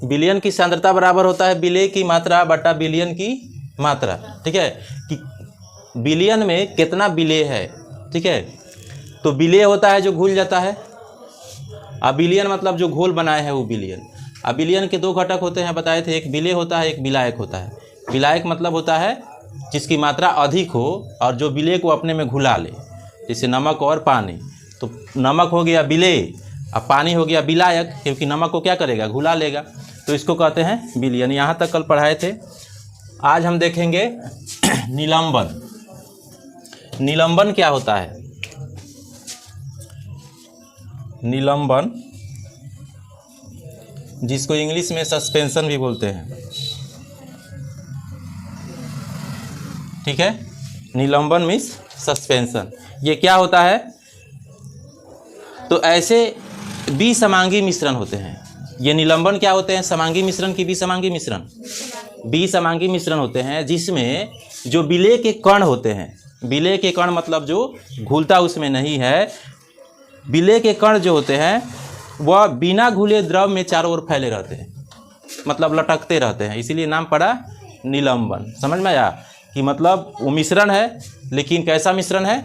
विलयन की सांद्रता बराबर होता है विलेय की मात्रा बटा विलयन की मात्रा। ठीक है, कि विलयन में कितना विलेय है। ठीक है, तो विलेय होता है जो घुल जाता है, अविलयन मतलब जो घोल बनाए हैं वो विलयन। अविलयन के दो घटक होते हैं बताए थे, एक विलेय होता है, एक विलायक होता है। विलायक मतलब होता है जिसकी मात्रा अधिक हो और जो विलेय को अपने में घुला ले, जैसे नमक और पानी। तो नमक हो गया विलेय, अब पानी हो गया विलायक, क्योंकि नमक को क्या करेगा, घुला लेगा, तो इसको कहते हैं विलयन। यहाँ तक कल पढ़ाए थे। आज हम देखेंगे निलंबन। निलंबन क्या होता है? निलंबन, जिसको इंग्लिश में सस्पेंशन भी बोलते हैं। ठीक है, निलंबन मीन्स सस्पेंशन। ये क्या होता है? तो ऐसे विसमांगी मिश्रण होते हैं। ये निलंबन क्या होते हैं? समांगी मिश्रण की विसमांगी मिश्रण, विसमांगी मिश्रण होते हैं जिसमें जो विलेय के कण होते हैं, विलेय के कण मतलब जो घुलता उसमें नहीं है, विलेय के कण जो होते हैं वह बिना घुले द्रव में चारों ओर फैले रहते हैं, मतलब लटकते रहते हैं, इसीलिए नाम पड़ा निलंबन। समझ में आया कि मतलब वो मिश्रण है, लेकिन कैसा मिश्रण है?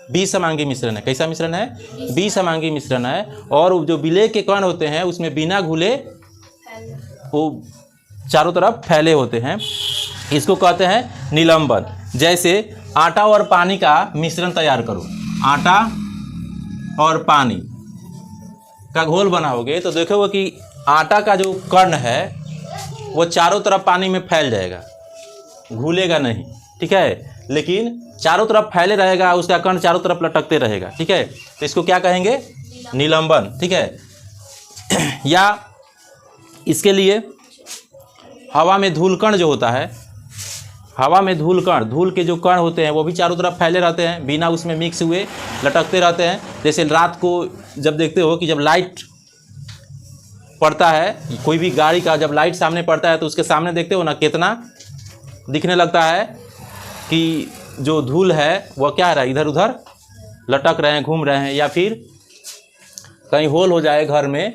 विसमांगी मिश्रण है। कैसा मिश्रण है? विसमांगी मिश्रण है। और जो विलेय के कण होते हैं उसमें बिना घुले वो चारों तरफ फैले होते हैं, इसको कहते हैं निलंबन। जैसे आटा और पानी का मिश्रण तैयार करो, आटा और पानी का घोल बनाओगे तो देखोगे कि आटा का जो कण है वो चारों तरफ पानी में फैल जाएगा, घुलेगा नहीं। ठीक है, लेकिन चारों तरफ फैले रहेगा, उसका कण चारों तरफ लटकते रहेगा। ठीक है, तो इसको क्या कहेंगे? निलंबन। ठीक है, या इसके लिए हवा में धूल कण जो होता है, हवा में धूल कण, धूल के जो कण होते हैं वो भी चारों तरफ फैले रहते हैं, बिना उसमें मिक्स हुए लटकते रहते हैं। जैसे रात को जब देखते हो कि जब लाइट पड़ता है, कोई भी गाड़ी का जब लाइट सामने पड़ता है तो उसके सामने देखते हो ना कितना दिखने लगता है कि जो धूल है वह क्या है, इधर उधर लटक रहे हैं, घूम रहे हैं, या फिर कहीं होल हो जाए घर में,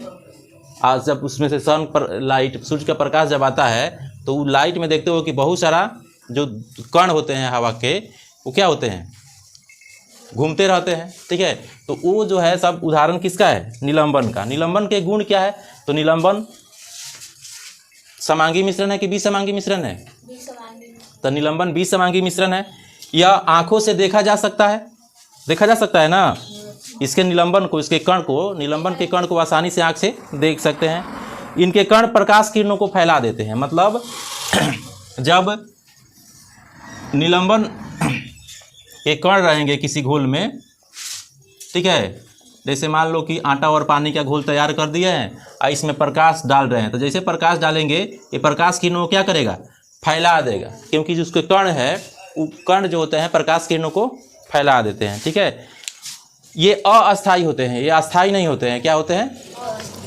आज जब उसमें से सन पर लाइट, सूर्य का प्रकाश जब आता है तो लाइट में देखते हो कि बहुत सारा जो कण होते हैं हवा के वो क्या होते हैं, घूमते रहते हैं। ठीक है, तो वो जो है सब उदाहरण किसका है? निलंबन का। निलंबन के गुण क्या है? तो निलंबन समांगी मिश्रण है कि विसमांगी मिश्रण है? तो निलंबन विसमांगी मिश्रण है। यह आंखों से देखा जा सकता है, देखा जा सकता है ना इसके निलंबन को, इसके कण को, निलंबन के कण को आसानी से आंख से देख सकते हैं। इनके कण प्रकाश किरणों को फैला देते हैं, मतलब जब निलंबन के कण रहेंगे किसी घोल में, ठीक है, जैसे मान लो कि आटा और पानी का घोल तैयार कर दिए हैं और इसमें प्रकाश डाल रहे हैं, तो जैसे प्रकाश डालेंगे ये प्रकाश किरणों को क्या करेगा? फैला देगा, क्योंकि जो उसके कण है वो कण जो होते हैं प्रकाश किरणों को फैला देते हैं। ठीक है, ये अस्थायी होते हैं, ये अस्थायी नहीं होते हैं। क्या होते हैं?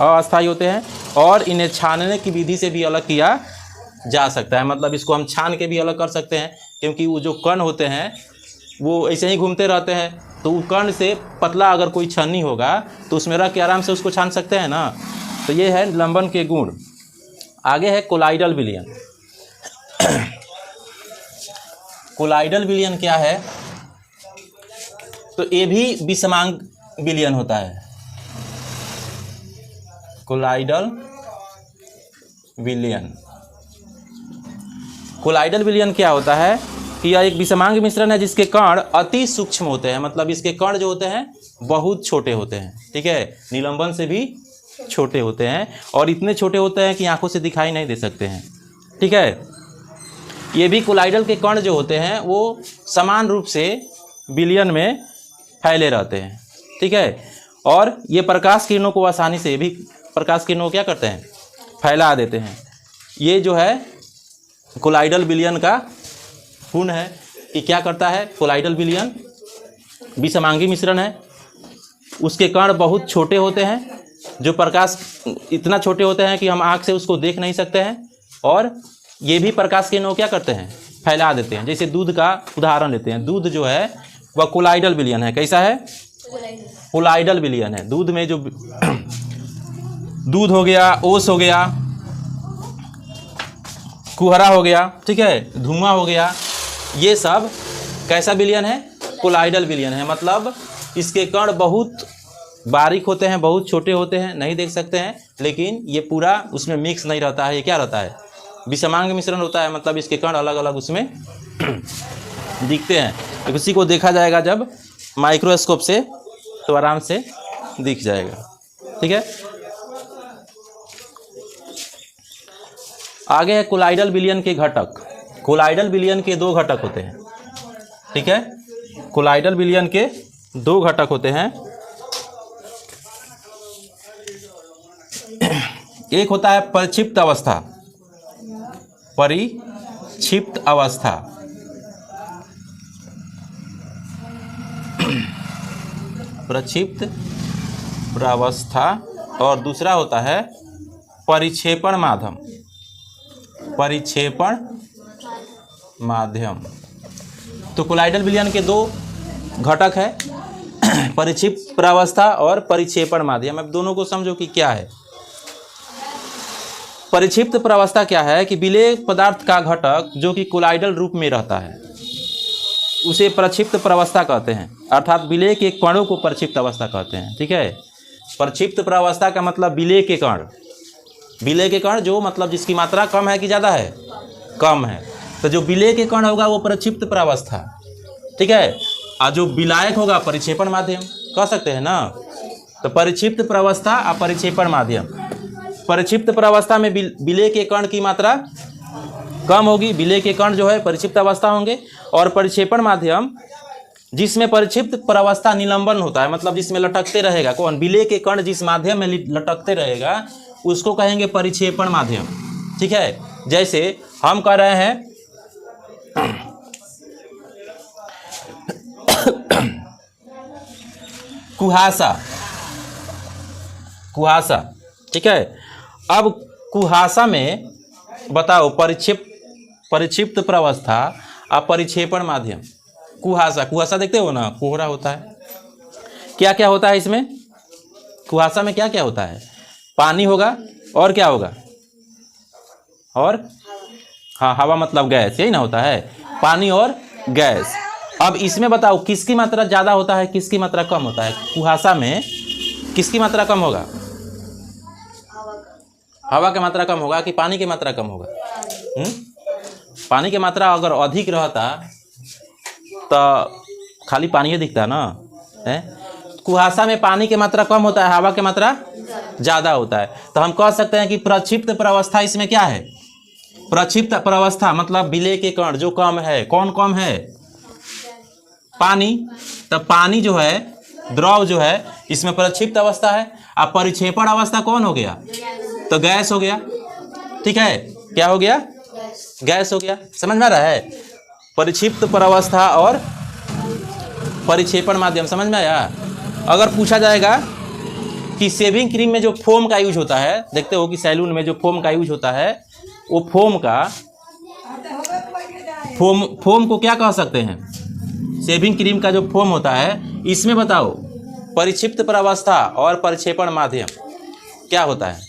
अस्थायी होते हैं। और इन्हें छानने की विधि से भी अलग किया जा सकता है, मतलब इसको हम छान के भी अलग कर सकते हैं, क्योंकि वो जो कण होते हैं वो ऐसे ही घूमते रहते हैं, तो वो कण से पतला अगर कोई छन्नी होगा तो उसमें रख के आराम से उसको छान सकते हैं ना। तो ये है निलंबन के गुण। आगे है कोलाइडल विलयन। कोलाइडल विलयन क्या है? तो ये भी विसमांग विलयन होता है। कोलाइडल विलयन, कोलाइडल विलयन क्या होता है कि यह एक विसमांग मिश्रण है जिसके कण अति सूक्ष्म होते हैं, मतलब इसके कण जो होते हैं बहुत छोटे होते हैं। ठीक है, निलंबन से भी छोटे होते हैं और इतने छोटे होते हैं कि आंखों से दिखाई नहीं दे सकते हैं। ठीक है, ये भी कोलाइडल के कण जो होते हैं वो समान रूप से विलयन में फैले रहते हैं। ठीक है, और ये प्रकाश किरणों को आसानी से भी, प्रकाश किरणों को क्या करते हैं? फैला देते हैं। ये जो है कोलाइडल विलयन का गुण है कि क्या करता है? कोलाइडल विलयन विसमांगी मिश्रण है, उसके कण बहुत छोटे होते हैं, जो प्रकाश इतना छोटे होते हैं कि हम आँख से उसको देख नहीं सकते हैं, और ये भी प्रकाश किरणों क्या करते हैं? फैला देते हैं। जैसे दूध का उदाहरण लेते हैं, दूध जो है वह कोलाइडल विलयन है। कैसा है? कोलाइडल विलयन है। दूध में जो दूध हो गया, ओस हो गया, कुहरा हो गया, ठीक है, धुआं हो गया, ये सब कैसा विलयन है? कोलाइडल विलयन है। मतलब इसके कण बहुत बारीक होते हैं, बहुत छोटे होते हैं, नहीं देख सकते हैं, लेकिन ये पूरा उसमें मिक्स नहीं रहता है। ये क्या रहता है? विषमांग मिश्रण होता है। मतलब इसके कण अलग अलग उसमें दिखते हैं। तो इसी को देखा जाएगा जब माइक्रोस्कोप से, तो आराम से दिख जाएगा, ठीक है। आगे है कोलाइडल विलयन के घटक। कोलाइडल विलयन के 2 घटक होते हैं, ठीक है। कोलाइडल विलयन के 2 घटक होते हैं। एक होता है परिक्षिप्त अवस्था, परिक्षिप्त अवस्था, प्रक्षिप्त प्रावस्था, और दूसरा होता है परिक्षेपण माध्यम, परिक्षेपण माध्यम। तो कोलाइडल विलयन के 2 घटक है, परिक्षिप्त प्रावस्था और परिक्षेपण माध्यम। अब दोनों को समझो कि क्या है। परिक्षिप्त प्रावस्था क्या है कि विलेय पदार्थ का घटक जो कि कोलाइडल रूप में रहता है उसे प्रक्षिप्त प्रावस्था कहते हैं, अर्थात विलेय के कणों को प्रक्षिप्त अवस्था कहते हैं, ठीक है। प्रक्षिप्त प्रावस्था का मतलब विलेय के कण, विलेय के कण जो मतलब जिसकी मात्रा कम है कि ज़्यादा है? कम है। तो जो विलेय के कण होगा वो प्रक्षिप्त प्रावस्था, ठीक है। और जो विलायक होगा परिक्षेपण माध्यम, कह सकते हैं ना। तो परिक्षिप्त प्रावस्था और परिक्षेपण माध्यम। परिक्षिप्त प्रावस्था में विलेय के कण की मात्रा कम होगी, विलेय के कण जो है परिक्षिप्त अवस्था होंगे। और परिक्षेपण माध्यम जिसमें परिक्षिप्त प्रावस्था निलंबन होता है, मतलब जिसमें लटकते रहेगा, कौन? विलेय के कण जिस माध्यम में लटकते रहेगा उसको कहेंगे परिक्षेपण माध्यम, ठीक है। जैसे हम कह रहे हैं कुहासा, कुहासा, ठीक है। अब कुहासा में बताओ परिक्षिप्त प्रावस्था और परिक्षेपण माध्यम। कुहासा, कुहासा देखते हो ना, कोहरा होता है। क्या क्या होता है इसमें? कुहासा में क्या क्या होता है? पानी होगा और क्या होगा? और हाँ, हवा मतलब गैस, यही ना होता है, पानी और गैस। अब इसमें बताओ किसकी मात्रा ज़्यादा होता है, किसकी मात्रा कम होता है? कुहासा में किसकी मात्रा कम होगा? हवा की मात्रा कम होगा कि पानी की मात्रा कम होगा? पानी की मात्रा अगर अधिक रहता तो खाली पानी ही दिखता ना है। कुहासा में पानी की मात्रा कम होता है, हवा की मात्रा ज़्यादा होता है। तो हम कह सकते हैं कि प्रक्षिप्त प्रावस्था इसमें क्या है? प्रक्षिप्त प्रावस्था मतलब विलेय के कण जो कम है। कौन कम है? पानी। तब पानी जो है, द्रव जो है, इसमें प्रक्षिप्त अवस्था है। अब परिक्षेपण अवस्था कौन हो गया? तो गैस हो गया, ठीक है। क्या हो गया? गैस हो गया। समझ में आ रहा है? परिक्षिप्त प्रावस्था और परिक्षेपण माध्यम समझ में आया? अगर पूछा जाएगा कि शेविंग क्रीम में जो फोम का यूज होता है, देखते हो कि सैलून में जो फोम का यूज होता है, वो फोम को क्या कह सकते हैं? शेविंग क्रीम का जो फोम होता है, इसमें बताओ परिक्षिप्त प्रावस्था और परिक्षेपण माध्यम क्या होता है?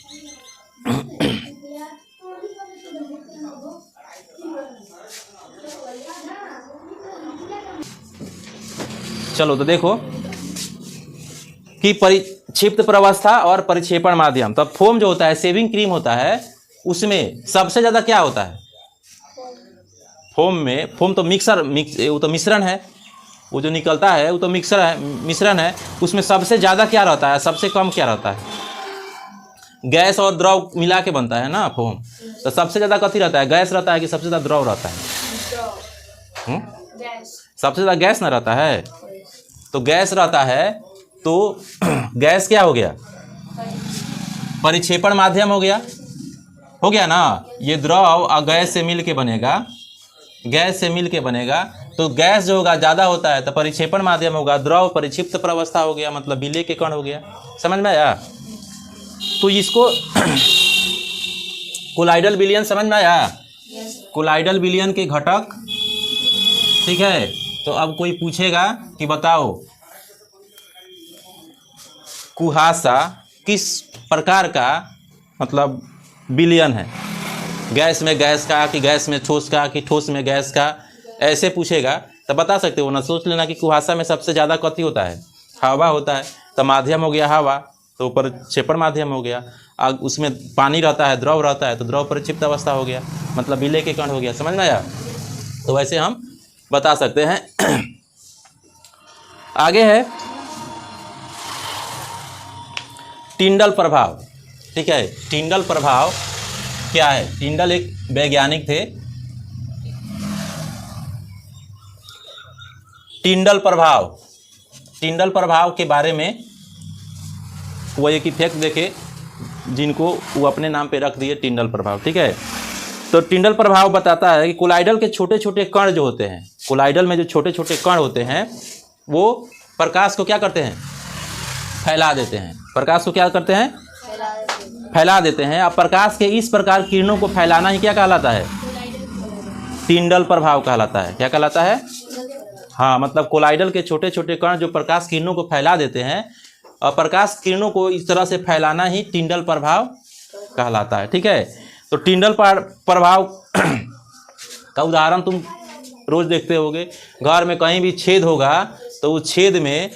चलो तो देखो कि परिक्षिप्त प्रावस्था और परिक्षेपण माध्यम। तब फोम जो होता है, शेविंग क्रीम होता है, उसमें सबसे ज़्यादा क्या होता है? फोम तो वो तो मिश्रण है, वो जो निकलता है वो तो मिश्रण है। उसमें सबसे ज़्यादा क्या रहता है, सबसे कम क्या रहता है? गैस और द्रव मिला के बनता है ना फोम। तो सबसे ज़्यादा कथी रहता है? गैस रहता है कि सबसे ज़्यादा द्रव रहता है? सबसे ज़्यादा गैस ना रहता है? तो गैस रहता है। तो गैस क्या हो गया? परिक्षेपण माध्यम हो गया ना। ये द्रव और गैस से मिल के बनेगा, गैस से मिल के बनेगा। तो गैस जो होगा ज़्यादा होता है तो परिक्षेपण माध्यम होगा। द्रव परिक्षिप्त प्रावस्था हो गया, मतलब विलेय के कण हो गया। समझ में आया? तो इसको कोलाइडल विलयन समझ में आया? कोलाइडल विलयन के घटक, ठीक है। तो अब कोई पूछेगा कि बताओ कुहासा किस प्रकार का मतलब विलयन है? गैस में गैस का कि गैस में ठोस का कि ठोस में गैस का, ऐसे पूछेगा तो बता सकते हो ना। सोच लेना कि कुहासा में सबसे ज़्यादा कथी होता है, हवा होता है, तो माध्यम हो गया हवा, तो ऊपर क्षेपण माध्यम हो गया। उसमें पानी रहता है, द्रव रहता है, तो द्रव परिक्षिप्त अवस्था हो गया, मतलब विलय के कण हो गया। समझ में आया? तो वैसे हम बता सकते हैं। आगे है टिंडल प्रभाव। ठीक है, टिंडल प्रभाव क्या है? टिंडल एक वैज्ञानिक थे। टिंडल प्रभाव के बारे में वो एक इफेक्ट देखे जिनको वो अपने नाम पे रख दिए टिंडल प्रभाव। ठीक है, तो टिंडल प्रभाव बताता है कि कोलाइडल के छोटे छोटे कण जो होते हैं, कोलाइडल में जो छोटे छोटे कण होते हैं वो प्रकाश को क्या करते हैं, फैला देते हैं। प्रकाश को क्या करते हैं, फैला देते हैं। अब प्रकाश के इस प्रकार किरणों को फैलाना ही क्या कहलाता है, टिंडल प्रभाव कहलाता है। क्या कहलाता है? हाँ, मतलब कोलाइडल के छोटे छोटे कण जो प्रकाश किरणों को फैला देते हैं, और प्रकाश किरणों को इस तरह से फैलाना ही टिंडल प्रभाव कहलाता है। ठीक है, तो टिंडल प्रभाव का उदाहरण तुम रोज देखते होगे। घर में कहीं भी छेद होगा तो उस छेद में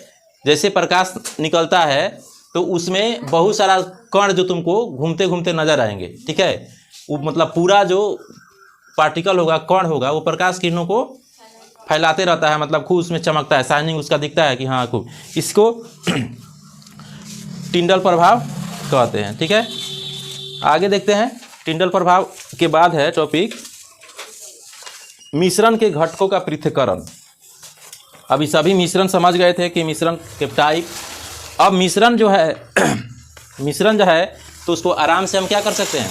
जैसे प्रकाश निकलता है तो उसमें बहुत सारा कण जो तुमको घूमते घूमते नजर आएंगे। ठीक है, वो मतलब पूरा जो पार्टिकल होगा, कण होगा, वो प्रकाश किरणों को फैलाते रहता है, मतलब खूब उसमें चमकता है, शाइनिंग उसका दिखता है कि हाँ खूब। इसको टिंडल प्रभाव कहते हैं। ठीक है, आगे देखते हैं। टिंडल प्रभाव के बाद है टॉपिक मिश्रण के घटकों का पृथक्करण। अभी सभी मिश्रण समझ गए थे कि मिश्रण के टाइप। अब मिश्रण जो है मिश्रण जो है तो उसको आराम से हम क्या कर सकते हैं,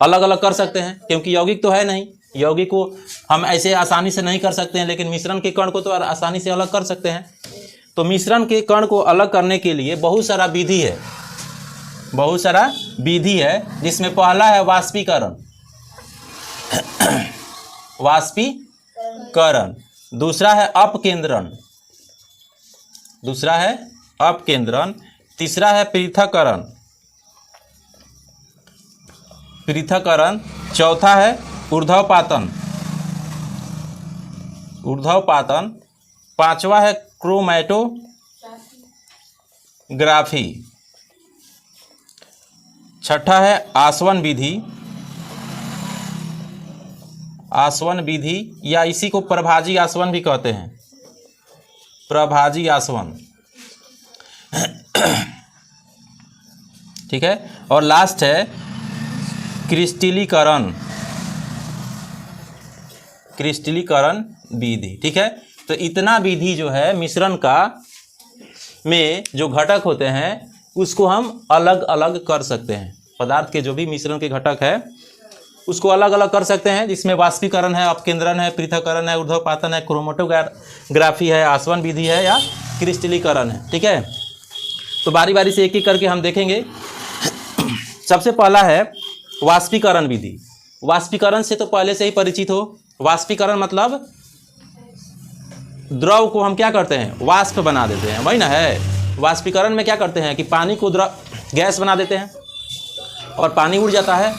अलग अलग कर सकते हैं, क्योंकि यौगिक तो है नहीं। यौगिक को हम ऐसे आसानी से नहीं कर सकते हैं, लेकिन मिश्रण के कण को तो आसानी से अलग कर सकते हैं। तो मिश्रण के कण को अलग करने के लिए बहुत सारा विधि है, बहुत सारा विधि है, जिसमें पहला है वाष्पीकरण। वाष्पीकरण, दूसरा है अपकेंद्रण, तीसरा है पृथक्करण, चौथा है ऊर्ध्वपातन, पांचवा है क्रोमैटोग्राफी, छठा है आसवन विधि या इसी को प्रभाजी आसवन भी कहते हैं, प्रभाजी आसवन। ठीक है, और लास्ट है क्रिस्टलीकरण विधि। ठीक है, तो इतना विधि जो है मिश्रण का में जो घटक होते हैं उसको हम अलग अलग कर सकते हैं। पदार्थ के जो भी मिश्रण के घटक है उसको अलग अलग कर सकते हैं, जिसमें वाष्पीकरण है, अपकेंद्रण है, पृथक्करण है, ऊर्ध्वपातन है, क्रोमैटोग्राफी है, आसवन विधि है या क्रिस्टलीकरण है। ठीक है, तो बारी बारी से एक एक करके हम देखेंगे। सबसे पहला है वाष्पीकरण विधि। वाष्पीकरण से तो पहले से ही परिचित हो। वाष्पीकरण मतलब द्रव को हम क्या करते हैं, वाष्प बना देते हैं, वही ना है। वाष्पीकरण में क्या करते हैं कि पानी को गैस बना देते हैं और पानी उड़ जाता है।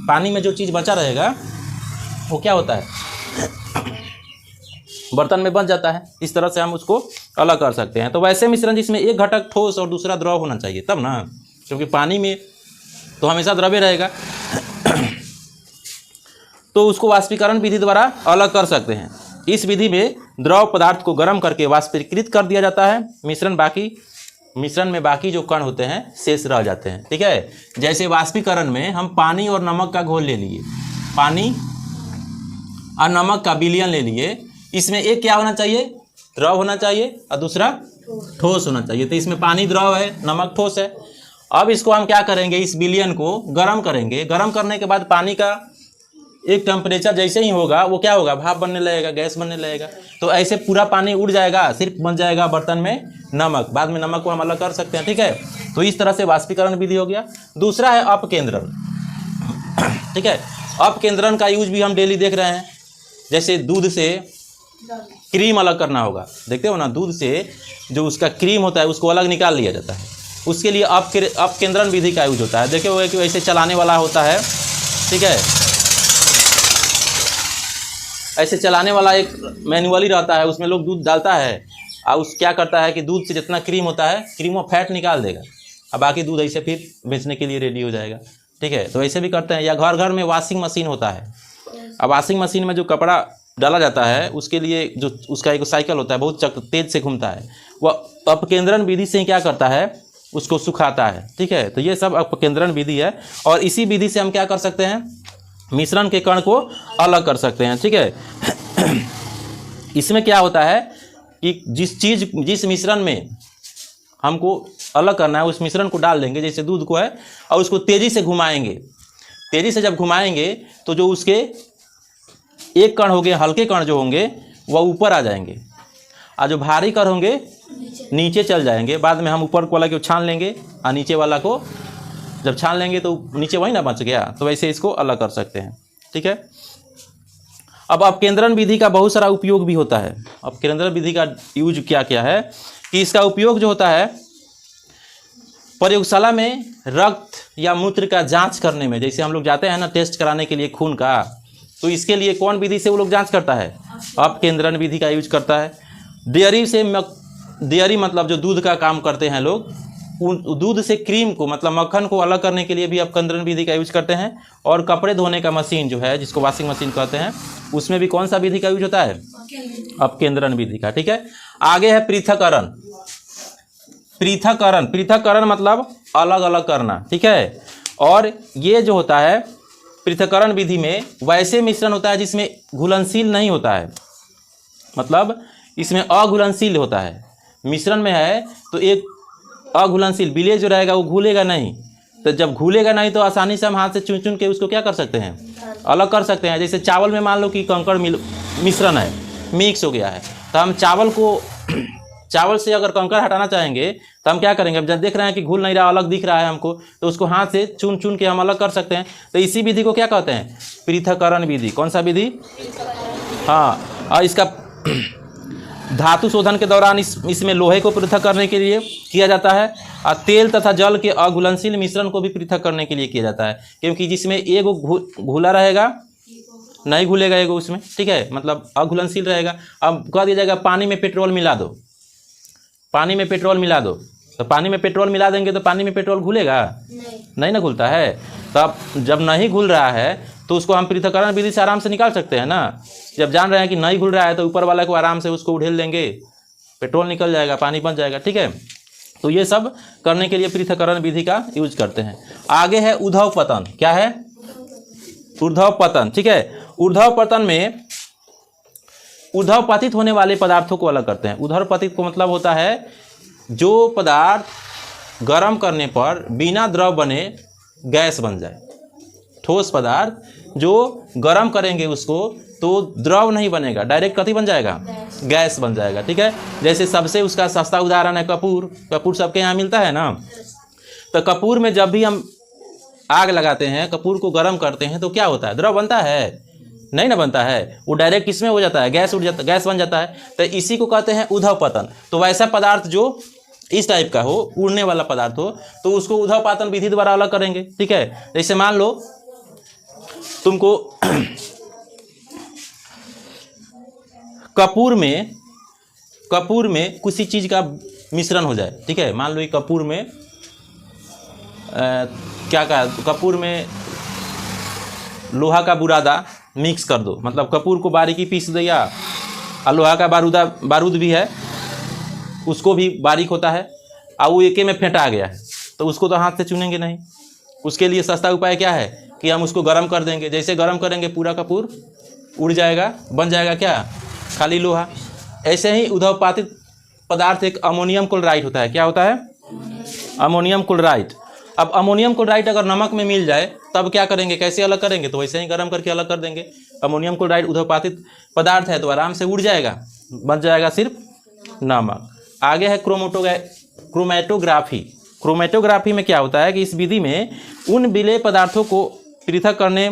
पानी में जो चीज़ बचा रहेगा वो क्या होता है, बर्तन में बच जाता है। इस तरह से हम उसको अलग कर सकते हैं। तो वैसे मिश्रण जिसमें एक घटक ठोस और दूसरा द्रव होना चाहिए तब ना, क्योंकि पानी में तो हमेशा द्रव्य रहेगा। तो उसको वाष्पीकरण विधि द्वारा अलग कर सकते हैं। इस विधि में द्रव पदार्थ को गर्म करके वाष्पीकृत कर दिया जाता है। मिश्रण में बाकी जो कण होते हैं शेष रह जाते हैं। ठीक है, जैसे वाष्पीकरण में हम पानी और नमक का घोल ले लिए, पानी और नमक का विलयन ले लिए। इसमें एक क्या होना चाहिए, द्रव होना चाहिए और दूसरा ठोस होना चाहिए। तो इसमें पानी द्रव है, नमक ठोस है। अब इसको हम क्या करेंगे, इस विलयन को गर्म करेंगे। गर्म करने के बाद पानी का एक टेम्परेचर जैसे ही होगा वो क्या होगा, भाप बनने लगेगा, गैस बनने लगेगा। तो ऐसे पूरा पानी उड़ जाएगा, सिर्फ बन जाएगा बर्तन में नमक। बाद में नमक को हम अलग कर सकते हैं। ठीक है, तो इस तरह से वाष्पीकरण विधि हो गया। दूसरा है अपकेंद्रण। ठीक है, अपकेंद्रण का यूज भी हम डेली देख रहे हैं। जैसे दूध से क्रीम अलग करना होगा, देखते हो ना, दूध से जो उसका क्रीम होता है उसको अलग निकाल लिया जाता है। उसके लिए अपकेंद्रण विधि का यूज होता है। देखे होगा कि वैसे चलाने वाला होता है ठीक है। ऐसे चलाने वाला एक मैनुअली रहता है, उसमें लोग दूध डालता है और उस क्या करता है कि दूध से जितना क्रीम होता है क्रीम वो फैट निकाल देगा और बाकी दूध ऐसे फिर बेचने के लिए रेडी हो जाएगा, ठीक है। तो ऐसे भी करते हैं। या घर घर में वॉशिंग मशीन होता है। अब वॉशिंग मशीन में जो कपड़ा डाला जाता है उसके लिए जो उसका एक साइकिल होता है बहुत तेज से घूमता है, वह अपकेंद्रण विधि से क्या करता है उसको सुखाता है, ठीक है। तो ये सब अपकेंद्रण विधि है और इसी विधि से हम क्या कर सकते हैं मिश्रण के कण को अलग कर सकते हैं, ठीक है। इसमें क्या होता है कि जिस मिश्रण में हमको अलग करना है उस मिश्रण को डाल देंगे, जैसे दूध को है, और उसको तेज़ी से घुमाएंगे। तेज़ी से जब घुमाएंगे तो जो उसके एक कण होंगे, हल्के कण जो होंगे वह ऊपर आ जाएंगे और जो भारी कण होंगे नीचे चल जाएंगे। बाद में हम ऊपर वाला को छान लेंगे और नीचे वाला को जब छान लेंगे तो नीचे वही ना बच गया। तो वैसे इसको अलग कर सकते हैं, ठीक है। अब अपकेंद्रण विधि का बहुत सारा उपयोग भी होता है। अपकेंद्रण विधि का यूज क्या क्या है कि इसका उपयोग जो होता है प्रयोगशाला में रक्त या मूत्र का जांच करने में, जैसे हम लोग जाते हैं ना टेस्ट कराने के लिए खून का, तो इसके लिए कौन विधि से वो लोग जांच करता है अपकेंद्रण विधि का यूज करता है। डेयरी मतलब जो दूध का काम करते हैं लोग, दूध से क्रीम को मतलब मक्खन को अलग करने के लिए भी अपकेंद्रण विधि का यूज करते हैं। और कपड़े धोने का मशीन जो है जिसको वॉशिंग मशीन कहते हैं उसमें भी कौन सा विधि का यूज होता है अपकेंद्रण विधि का, ठीक है। आगे है पृथक्करण। पृथक्करण मतलब अलग अलग करना, ठीक है। और ये जो होता है पृथक्करण विधि में वैसे मिश्रण होता है जिसमें घुलनशील नहीं होता है, मतलब इसमें अघुलनशील होता है। मिश्रण में है तो एक अघुलनशील विलेय जो रहेगा वो घुलेगा नहीं, तो जब घुलेगा नहीं तो आसानी से हम हाथ से चुन चुन के उसको क्या कर सकते हैं अलग कर सकते हैं। जैसे चावल में मान लो कि कंकड़ मिश्रण है, मिक्स हो गया है, तो हम चावल से अगर कंकड़ हटाना चाहेंगे तो हम क्या करेंगे, अब जब देख रहे हैं कि घुल नहीं रहा, अलग दिख रहा है हमको, तो उसको हाथ से चुन चुन के हम अलग कर सकते हैं। तो इसी विधि को क्या कहते हैं पृथक्करण विधि। कौन सा विधि? हाँ। और इसका धातु शोधन के दौरान इसमें लोहे को पृथक करने के लिए किया जाता है और तेल तथा जल के अघुलनशील मिश्रण को भी पृथक करने के लिए किया जाता है, क्योंकि जिसमें एगो घुला रहेगा नहीं घुलेगा एगो उसमें, ठीक है, मतलब अघुलनशील रहेगा। अब कह दिया जाएगा पानी में पेट्रोल मिला दो, पानी में पेट्रोल मिला दो, तो पानी में पेट्रोल मिला देंगे तो पानी में पेट्रोल घुलेगा नहीं ना घुलता है। तो अब जब नहीं घुल रहा है तो उसको हम पृथक्करण विधि से आराम से निकाल सकते हैं ना। जब जान रहे हैं कि नहीं घुल रहा है तो ऊपर वाला को आराम से उसको उड़ेल देंगे, पेट्रोल निकल जाएगा, पानी बन जाएगा, ठीक है। तो ये सब करने के लिए पृथक्करण विधि का यूज करते हैं। आगे है ऊर्ध्व पतन। क्या है? ऊर्ध्व पतन, ठीक है। ऊर्ध्व पतन में ऊर्ध्व पतित होने वाले पदार्थों को अलग करते हैं। ऊर्ध्व पतित को मतलब होता है जो पदार्थ गर्म करने पर बिना द्रव बने गैस बन जाए। ठोस पदार्थ जो गर्म करेंगे उसको तो द्रव नहीं बनेगा, डायरेक्ट कथी बन जाएगा? गैस बन जाएगा, ठीक है। जैसे सबसे उसका सस्ता उदाहरण है कपूर। कपूर सबके यहाँ मिलता है ना। तो कपूर में जब भी हम आग लगाते हैं, कपूर को गर्म करते हैं तो क्या होता है? द्रव बनता है? नहीं ना बनता है, वो डायरेक्ट किसमें हो जाता है? गैस उड़ जाता, गैस बन जाता है। तो इसी को कहते हैं ऊर्ध्व पतन। तो वैसा पदार्थ जो इस टाइप का हो, उड़ने वाला पदार्थ हो, तो उसको ऊर्ध्व पतन विधि द्वारा अलग करेंगे, ठीक है। जैसे मान लो तुमको कपूर में किसी चीज़ का मिश्रण हो जाए, ठीक है। मान लो ये कपूर में क्या कहा, कपूर में लोहा का बुरादा मिक्स कर दो, मतलब कपूर को बारीकी पीस दिया और लोहा का बारूद भी है, उसको भी बारीक होता है और वो एके में फेंटा गया है, तो उसको तो हाथ से चुनेंगे नहीं। उसके लिए सस्ता उपाय क्या है कि हम उसको गर्म कर देंगे। जैसे गर्म करेंगे पूरा कपूर उड़ जाएगा, बन जाएगा क्या? खाली लोहा। ऐसे ही ऊर्ध्वपातित पदार्थ एक अमोनियम क्लोराइड होता है। क्या होता है? Ammonium chloride. अब अमोनियम क्लोराइड अगर नमक में मिल जाए तब क्या करेंगे, कैसे अलग करेंगे? तो वैसे ही गर्म करके अलग कर देंगे। अमोनियम क्लोराइड ऊर्ध्वपातित पदार्थ है तो आराम से उड़ जाएगा, बन जाएगा सिर्फ नमक। आगे है क्रोमेटोग्राफी। क्रोमेटोग्राफी में क्या होता है कि इस विधि में उन विलेय पदार्थों को पृथक करने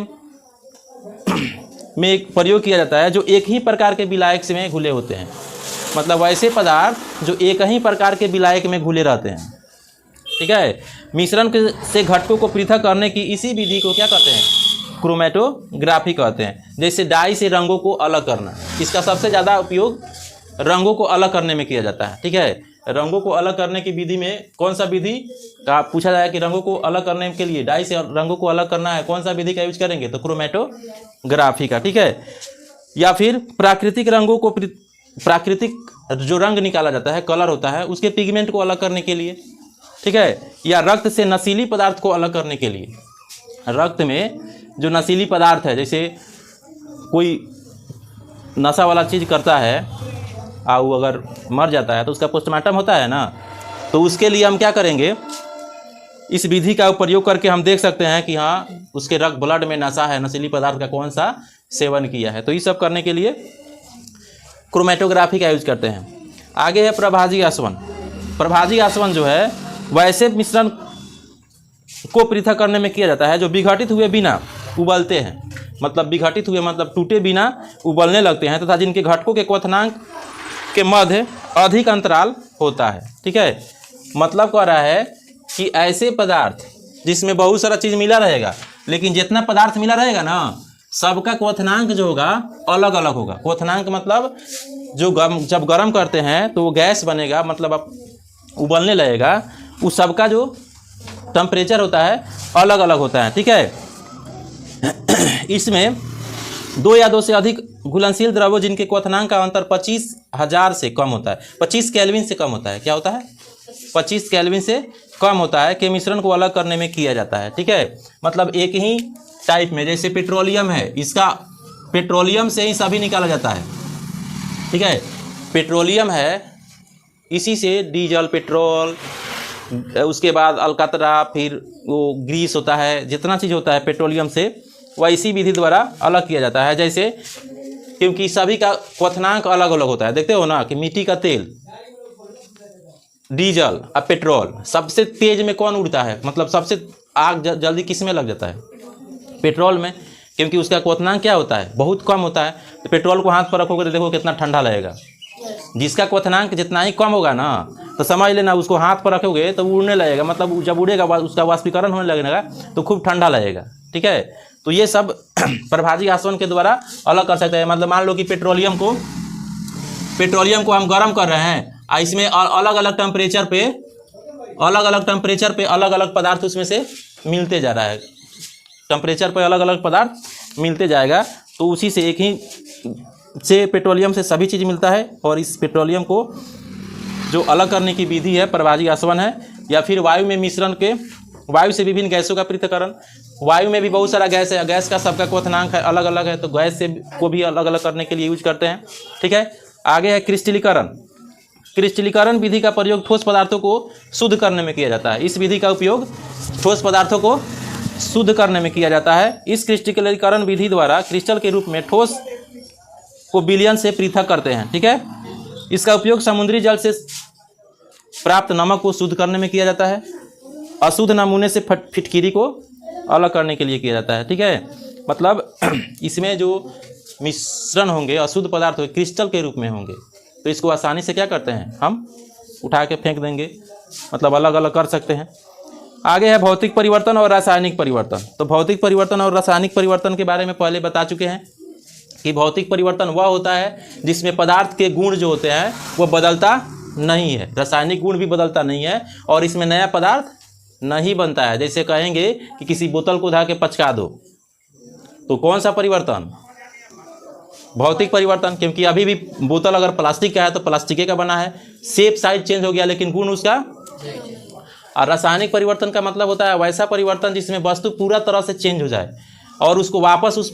में एक प्रयोग किया जाता है जो एक ही प्रकार के विलायक में घुले होते हैं। मतलब वैसे पदार्थ जो एक ही प्रकार के विलायक में घुले रहते हैं, ठीक है। मिश्रण से घटकों को पृथक करने की इसी विधि को क्या कहते हैं? क्रोमेटोग्राफी कहते हैं। जैसे डाई से रंगों को अलग करना, इसका सबसे ज़्यादा उपयोग रंगों को अलग करने में किया जाता है। ठीक है, रंगों को अलग करने की विधि में कौन सा विधि का पूछा जाए कि रंगों को अलग करने के लिए डाई से रंगों को अलग करना है, कौन सा विधि का यूज करेंगे, तो क्रोमेटोग्राफी का। ठीक है, या फिर प्राकृतिक रंगों को, प्राकृतिक जो रंग निकाला जाता है, कलर होता है, उसके पिगमेंट को अलग करने के लिए। ठीक है, या रक्त से नशीली पदार्थ को अलग करने के लिए। रक्त में जो नशीली पदार्थ है, जैसे कोई नशा वाला चीज़ करता है और वो अगर मर जाता है तो उसका पोस्टमार्टम होता है ना, तो उसके लिए हम क्या करेंगे, इस विधि का प्रयोग करके हम देख सकते हैं कि हाँ उसके रक्त ब्लड में नशा है, नशीली पदार्थ का कौन सा सेवन किया है। तो ये सब करने के लिए क्रोमेटोग्राफी का यूज करते हैं। आगे है प्रभाजी आसवन। प्रभाजी आसवन जो है वैसे मिश्रण को पृथक करने में किया जाता है जो विघटित हुए बिना उबलते हैं, मतलब विघटित हुए मतलब टूटे बिना उबलने लगते हैं, तथा जिनके घटकों के क्वथनांक के मध्य अधिक अंतराल होता है। ठीक है, मतलब कह रहा है कि ऐसे पदार्थ जिसमें बहुत सारा चीज़ मिला रहेगा, लेकिन जितना पदार्थ मिला रहेगा ना, सबका क्वथनांक जो होगा अलग अलग होगा। क्वथनांक मतलब जो जब गर्म करते हैं तो वो गैस बनेगा, मतलब अब उबलने लगेगा, उस सबका जो टेम्परेचर होता है अलग अलग होता है। ठीक है, इसमें 2 या 2 से अधिक घुलनशील द्रव्यों जिनके क्वथनांक का अंतर 25,000 से कम होता है, 25 केल्विन से कम होता है। क्या होता है? 25 केल्विन से कम होता है के मिश्रण को अलग करने में किया जाता है। ठीक है, मतलब एक ही टाइप में, जैसे पेट्रोलियम है, इसका पेट्रोलियम से ही सभी निकाला जाता है। ठीक है, पेट्रोलियम है, इसी से डीजल, पेट्रोल, उसके बाद अलकतरा, फिर वो ग्रीस होता है, जितना चीज़ होता है पेट्रोलियम से, वह इसी विधि द्वारा अलग किया जाता है। जैसे क्योंकि सभी का क्वथनांक अलग अलग होता है। देखते हो ना कि मिट्टी का तेल, डीजल और पेट्रोल, सबसे तेज में कौन उड़ता है, मतलब सबसे आग जल्दी किस में लग जाता है? पेट्रोल में, क्योंकि उसका क्वथनांक क्या होता है, बहुत कम होता है। तो पेट्रोल को हाथ पर रखोगे तो देखो कितना ठंडा लगेगा। जिसका क्वथनांक जितना ही कम होगा ना, तो समझ लेना उसको हाथ पर रखोगे तो उड़ने लगेगा, मतलब जब उड़ेगा उसका वाष्पीकरण होने लगेगा तो खूब ठंडा लगेगा। ठीक है, तो ये सब प्रभाजी आसवन के द्वारा अलग कर सकते हैं। मतलब मान लो कि पेट्रोलियम को हम गर्म कर रहे हैं, इसमें अलग अलग टेम्परेचर पे अलग अलग पदार्थ उसमें से मिलते जा रहा है, टेम्परेचर पे अलग अलग पदार्थ मिलते जाएगा, तो उसी से एक ही से पेट्रोलियम से सभी चीज़ मिलता है। और इस पेट्रोलियम को जो अलग करने की विधि है प्रभाजी आसवन है। या फिर वायु में मिश्रण के, वायु से विभिन्न गैसों का पृथक्करण। वायु में भी बहुत सारा गैस है, गैस का सबका क्वथनांक है अलग अलग है, तो गैस से को भी अलग अलग करने के लिए यूज करते हैं। ठीक है, आगे है क्रिस्टलीकरण। क्रिस्टलीकरण विधि का प्रयोग ठोस पदार्थों को शुद्ध करने में किया जाता है। इस विधि का उपयोग ठोस पदार्थों को शुद्ध करने में किया जाता है। इस क्रिस्टलीकरण विधि द्वारा क्रिस्टल के रूप में ठोस को विलयन से पृथक करते हैं। ठीक है, इसका उपयोग समुद्री जल से प्राप्त नमक को शुद्ध करने में किया जाता है। अशुद्ध नमूने से फिटकिरी को अलग करने के लिए किया जाता है। ठीक है, मतलब इसमें जो मिश्रण होंगे, अशुद्ध पदार्थ होंगे, क्रिस्टल के रूप में होंगे, तो इसको आसानी से क्या करते हैं, हम उठा के फेंक देंगे, मतलब अलग अलग कर सकते हैं। आगे है भौतिक परिवर्तन और रासायनिक परिवर्तन। तो भौतिक परिवर्तन और रासायनिक परिवर्तन के बारे में पहले बता चुके हैं कि भौतिक परिवर्तन वह होता है जिसमें पदार्थ के गुण जो होते हैं वो बदलता नहीं है, रासायनिक गुण भी बदलता नहीं है, और इसमें नया पदार्थ नहीं बनता है। जैसे कहेंगे कि किसी बोतल को उठा के पचका दो, तो कौन सा परिवर्तन? भौतिक परिवर्तन, क्योंकि अभी भी बोतल अगर प्लास्टिक का है तो प्लास्टिक का बना है, शेप साइज चेंज हो गया लेकिन गुण उसका। और रासायनिक परिवर्तन का मतलब होता है वैसा परिवर्तन जिसमें वस्तु पूरा तरह से चेंज हो जाए और उसको वापस उस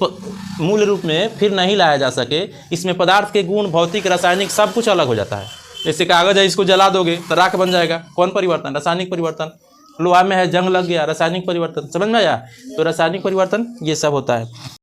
मूल रूप में फिर नहीं लाया जा सके। इसमें पदार्थ के गुण, भौतिक, रासायनिक सब कुछ अलग हो जाता है। जैसे कागज है, इसको जला दोगे तो राख बन जाएगा, कौन परिवर्तन? रासायनिक परिवर्तन। लोहा में है, जंग लग गया, रासायनिक परिवर्तन। समझ में आया? तो रासायनिक परिवर्तन ये सब होता है।